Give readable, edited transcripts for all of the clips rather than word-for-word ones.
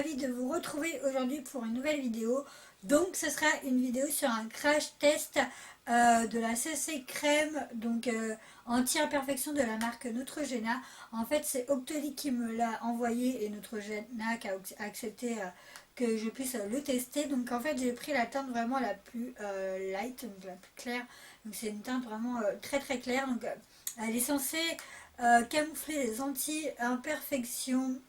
ravie de vous retrouver aujourd'hui pour une nouvelle vidéo. Donc ce sera une vidéo sur un crash test de la CC Crème, donc anti-imperfection de la marque Neutrogena. En fait c'est Octoly qui me l'a envoyé et Neutrogena qui a accepté que je puisse le tester. Donc en fait j'ai pris la teinte vraiment la plus light, donc la plus claire. Donc c'est une teinte vraiment très très claire. Donc elle est censée camoufler les anti-imperfections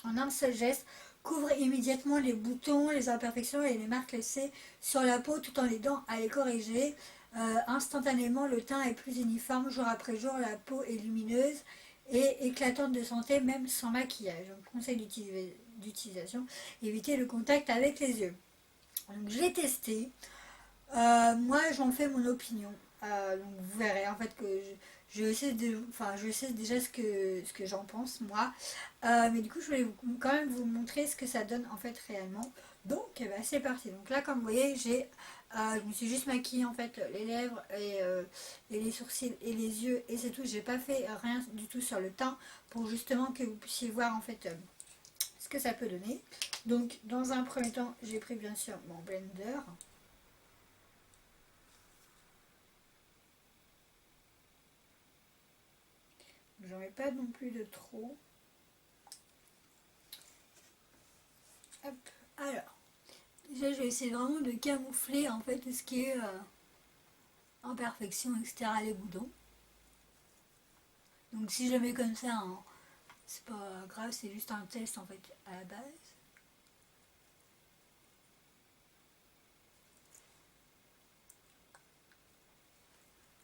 en un seul geste, couvre immédiatement les boutons, les imperfections et les marques laissées sur la peau tout en aidant à les corriger. Instantanément, le teint est plus uniforme, jour après jour, la peau est lumineuse et éclatante de santé même sans maquillage. Donc, conseil d'utilisation, évitez le contact avec les yeux. Donc, je l'ai testé. Moi, j'en fais mon opinion. Donc vous verrez en fait que je sais, je sais déjà ce que j'en pense moi. Mais du coup, je voulais quand même vous montrer ce que ça donne en fait réellement. Donc, eh ben, c'est parti. Donc là, comme vous voyez, je me suis juste maquillée en fait les lèvres et les sourcils et les yeux et c'est tout. J'ai pas fait rien du tout sur le teint pour justement que vous puissiez voir en fait ce que ça peut donner. Donc, dans un premier temps, j'ai pris bien sûr mon blender. J'en mets pas non plus de trop. Hop. Alors, déjà je vais essayer vraiment de camoufler en fait tout ce qui est imperfection, etc. les boutons. Donc si je le mets comme ça, hein, c'est pas grave, c'est juste un test en fait à la base.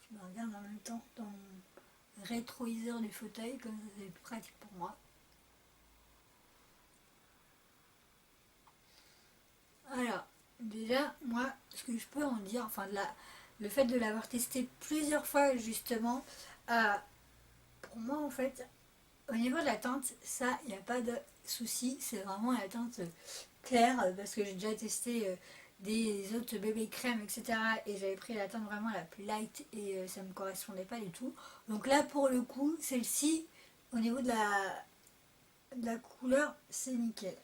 Je me regarde en même temps dans mon rétroviseur du fauteuil, comme ça c'est plus pratique pour moi. Alors, déjà, moi, ce que je peux en dire, enfin, le fait de l'avoir testé plusieurs fois, justement, pour moi, en fait, au niveau de la teinte, ça, il n'y a pas de souci. C'est vraiment la teinte claire, parce que j'ai déjà testé des autres bébés crème, etc. Et j'avais pris la teinte vraiment la plus light, et ça ne me correspondait pas du tout. Donc là, pour le coup, celle-ci, au niveau de la couleur, c'est nickel.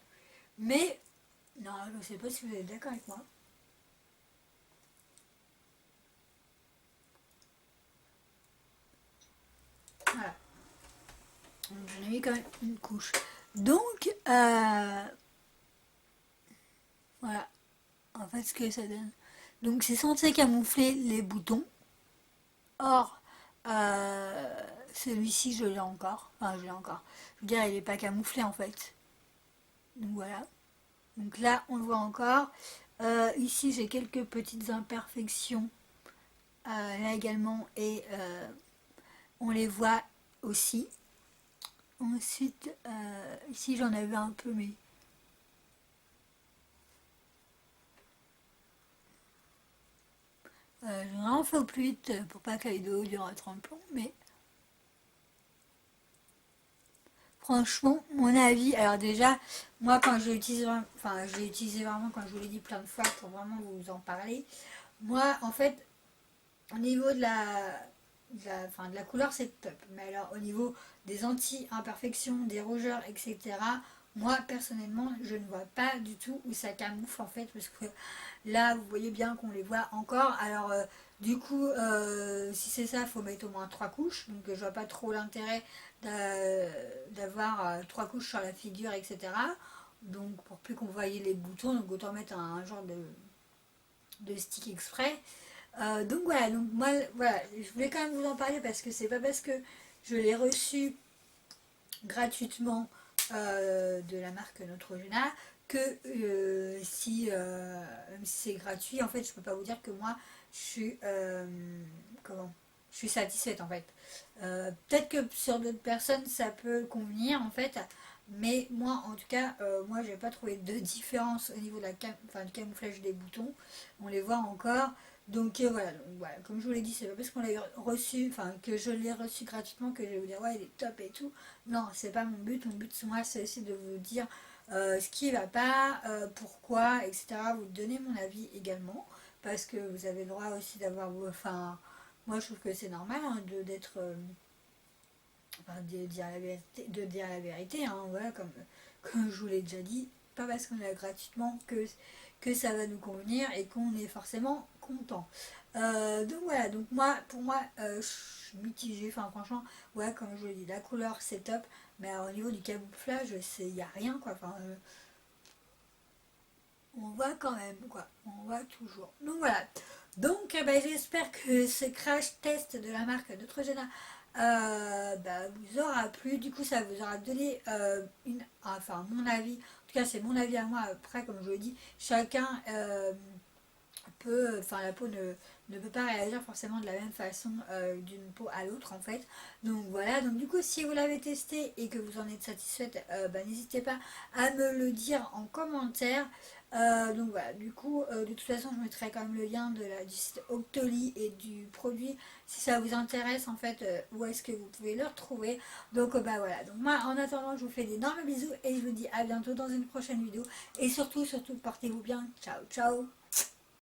Mais, non, je ne sais pas si vous êtes d'accord avec moi. Voilà. Donc j'en ai mis quand même une couche. Donc, voilà, en fait ce que ça donne. Donc c'est censé camoufler les boutons. Or, celui-ci je l'ai encore. Enfin je l'ai encore. Je veux dire il n'est pas camouflé en fait. Donc voilà. Donc là on le voit encore. Ici j'ai quelques petites imperfections. Là également. Et on les voit aussi. Ensuite, ici j'en avais un peu mais j'ai vraiment fait au plus vite pour pas que la vidéo dure 30 plombs, mais franchement, mon avis, alors déjà, moi quand j'ai utilisé, enfin j'ai utilisé vraiment, quand je vous l'ai dit plein de fois pour vraiment vous en parler, moi en fait, au niveau de la couleur c'est top, mais alors au niveau des anti-imperfections, des rougeurs, etc., moi personnellement je ne vois pas du tout où ça camoufle en fait, parce que là vous voyez bien qu'on les voit encore. Alors du coup si c'est ça il faut mettre au moins 3 couches, donc je vois pas trop l'intérêt d'avoir 3 couches sur la figure, etc. Donc pour plus qu'on voyait les boutons, donc autant mettre un genre de stick exprès. Donc voilà, donc moi voilà, je voulais quand même vous en parler parce que c'est pas parce que je l'ai reçu gratuitement de la marque Neutrogena que même si c'est gratuit, en fait je peux pas vous dire que moi je suis je suis satisfaite en fait. Peut-être que sur d'autres personnes ça peut convenir en fait, mais moi en tout cas moi j'ai pas trouvé de différence au niveau de du camouflage des boutons. On les voit encore. Donc voilà, comme je vous l'ai dit, c'est pas parce qu'on l'a reçu, enfin que je l'ai reçu gratuitement que je vais vous dire ouais il est top et tout. Non, c'est pas mon but. Mon but moi c'est aussi de vous dire ce qui va pas, pourquoi, etc. Vous donner mon avis également, parce que vous avez le droit aussi d'avoir, enfin moi je trouve que c'est normal hein, d'être enfin, de dire la vérité, hein, voilà, comme je vous l'ai déjà dit, pas parce qu'on l'a gratuitement que ça va nous convenir et qu'on est forcément content. Donc voilà, donc moi, pour moi, je suis mitigée, enfin franchement, ouais, comme je vous l'ai dit, la couleur c'est top, mais au niveau du camouflage, il n'y a rien quoi, enfin, on voit quand même quoi, on voit toujours. Donc voilà, donc j'espère que ce crash test de la marque Neutrogena vous aura plu, du coup ça vous aura donné enfin mon avis, en tout cas c'est mon avis à moi, après comme je le dis, chacun enfin la peau ne peut pas réagir forcément de la même façon d'une peau à l'autre en fait. Donc voilà, donc du coup si vous l'avez testé et que vous en êtes satisfaite, n'hésitez pas à me le dire en commentaire. Donc voilà, du coup de toute façon je mettrai quand même le lien du site Octoly et du produit si ça vous intéresse en fait, où est-ce que vous pouvez le retrouver. Donc voilà, donc moi en attendant je vous fais d'énormes bisous et je vous dis à bientôt dans une prochaine vidéo et surtout portez-vous bien, ciao ciao.